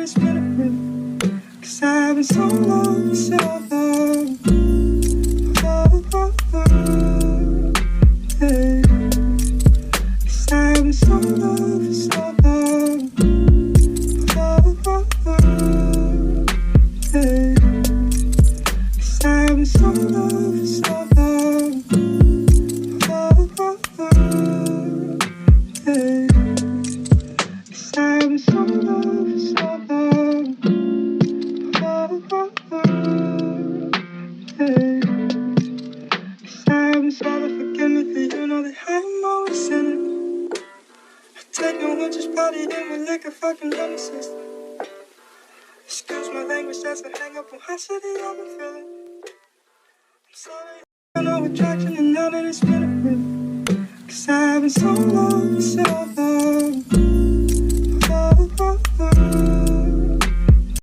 it's been a minute. 'Cause I've been so long, so long. Oh, oh, oh, hey. 'Cause I've been so long for so long. Oh, oh, oh, hey. 'Cause I've been so long for so long. Oh, oh, oh, hey. 'Cause I've been so long for so long. Oh, oh, oh, hey. 'Cause I've been trying to forgive me for you know that I'm always sinning. I take no one just party in with liquor fucking lemon system. Excuse my language, that's a hang up on how shitty I've been feeling. I'm sorry, I know attraction and now that it's been a minute. 'Cause I've been so long, so long.